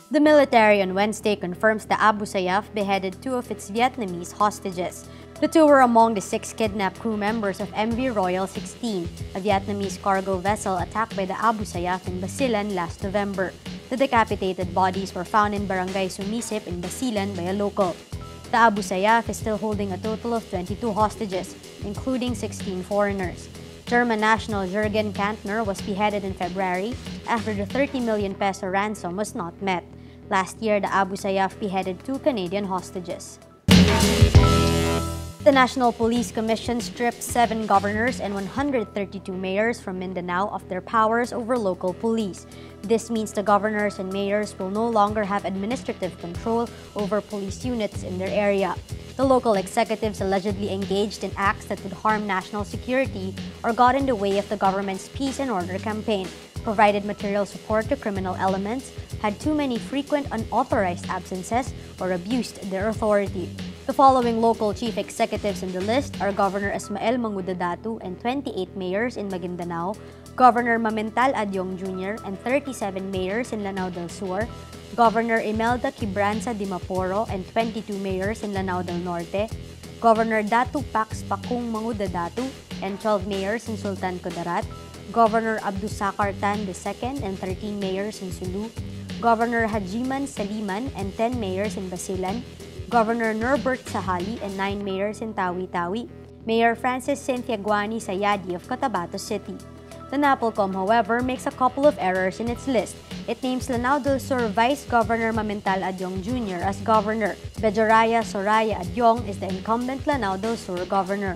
The military on Wednesday confirms that Abu Sayyaf beheaded 2 of its Vietnamese hostages. The 2 were among the 6 kidnapped crew members of MV Royal 16, a Vietnamese cargo vessel attacked by the Abu Sayyaf in Basilan last November. The decapitated bodies were found in Barangay Sumisip in Basilan by a local. The Abu Sayyaf is still holding a total of 22 hostages, including 16 foreigners. German national Jürgen Kantner was beheaded in February after the 30 million peso ransom was not met. Last year, the Abu Sayyaf beheaded 2 Canadian hostages. The National Police Commission stripped 7 governors and 132 mayors from Mindanao of their powers over local police. This means the governors and mayors will no longer have administrative control over police units in their area. The local executives allegedly engaged in acts that would harm national security or got in the way of the government's peace and order campaign, provided material support to criminal elements, had too many frequent unauthorized absences, or abused their authority. The following local chief executives in the list are Governor Ismael Mangudadatu and 28 mayors in Maguindanao, Governor Mamintal Adyong Jr. and 37 mayors in Lanao del Sur, Governor Imelda Quibranza Dimaporo and 22 mayors in Lanao del Norte, Governor Datu Pax Pakung Mangudadatu and 12 mayors in Sultan Kudarat, Governor Abdusakar Tan II and 13 mayors in Sulu, Governor Hajiman Saliman and 10 mayors in Basilan, Governor Norbert Sahali and 9 mayors in Tawi-Tawi, Mayor Francis Cynthia Guani Sayadi of Cotabato City. The NAPOLCOM, however, makes a couple of errors in its list. It names Lanao del Sur Vice Governor Mamintal Adyong Jr. as governor. Bejoraya Soraya Adyong is the incumbent Lanao del Sur governor.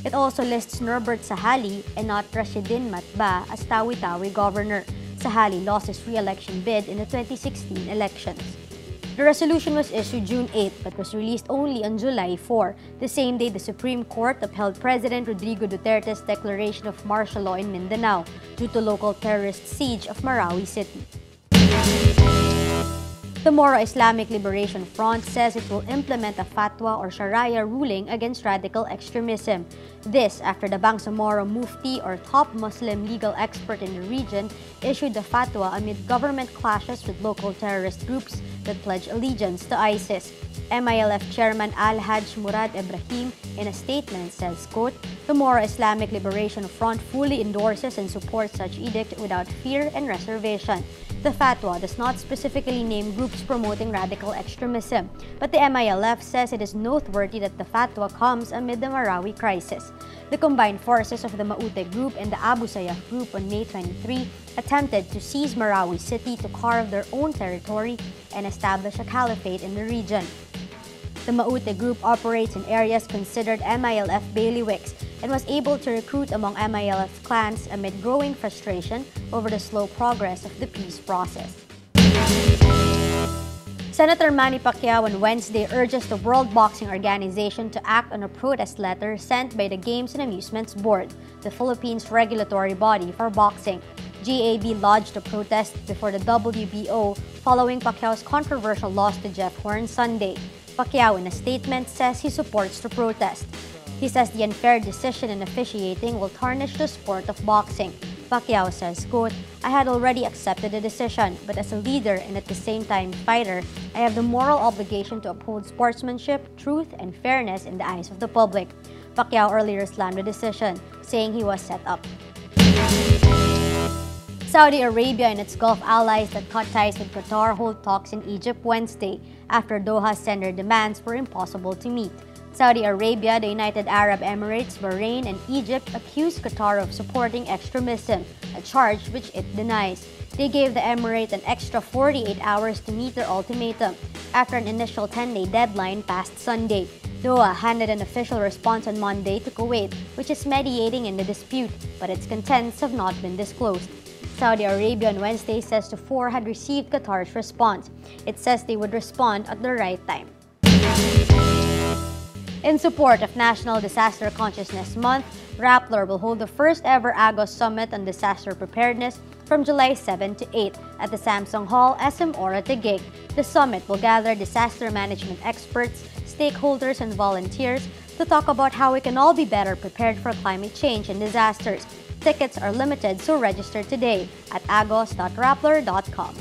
It also lists Norbert Sahali and not Rashidin Matba as Tawi-Tawi governor. Sahali lost his re-election bid in the 2016 elections. The resolution was issued June 8 but was released only on July 4, the same day the Supreme Court upheld President Rodrigo Duterte's declaration of martial law in Mindanao due to local terrorist siege of Marawi City. The Moro Islamic Liberation Front says it will implement a fatwa or Shariah ruling against radical extremism. This after the Bangsamoro Mufti or top Muslim legal expert in the region issued the fatwa amid government clashes with local terrorist groups that pledge allegiance to ISIS. MILF Chairman Al-Hajj Murad Ibrahim in a statement says, quote, "The Moro Islamic Liberation Front fully endorses and supports such edict without fear and reservation. The fatwa does not specifically name groups promoting radical extremism, but the MILF says it is noteworthy that the fatwa comes amid the Marawi crisis. The combined forces of the Maute group and the Abu Sayyaf group on May 23 attempted to seize Marawi City to carve their own territory and establish a caliphate in the region. The Maute group operates in areas considered MILF bailiwicks and was able to recruit among MILF clans amid growing frustration over the slow progress of the peace process." Senator Manny Pacquiao on Wednesday urges the World Boxing Organization to act on a protest letter sent by the Games and Amusements Board, the Philippines' regulatory body for boxing. GAB lodged a protest before the WBO following Pacquiao's controversial loss to Jeff Horn Sunday. Pacquiao, in a statement, says he supports the protest. He says the unfair decision in officiating will tarnish the sport of boxing. Pacquiao says, quote, "I had already accepted the decision, but as a leader and at the same time fighter, I have the moral obligation to uphold sportsmanship, truth, and fairness in the eyes of the public." Pacquiao earlier slammed the decision, saying he was set up. Saudi Arabia and its Gulf allies that cut ties with Qatar hold talks in Egypt Wednesday after Doha said their demands were impossible to meet. Saudi Arabia, the United Arab Emirates, Bahrain, and Egypt accused Qatar of supporting extremism, a charge which it denies. They gave the Emirate an extra 48 hours to meet their ultimatum after an initial 10-day deadline passed Sunday. Doha handed an official response on Monday to Kuwait, which is mediating in the dispute, but its contents have not been disclosed. Saudi Arabia on Wednesday says the four had received Qatar's response. It says they would respond at the right time. In support of National Disaster Consciousness Month, Rappler will hold the first ever Hago Summit on disaster preparedness from July 7 to 8 at the Samsung Hall, SM Ora Taguig. The summit will gather disaster management experts, stakeholders, and volunteers to talk about how we can all be better prepared for climate change and disasters. Tickets are limited, so register today at agos.rappler.com.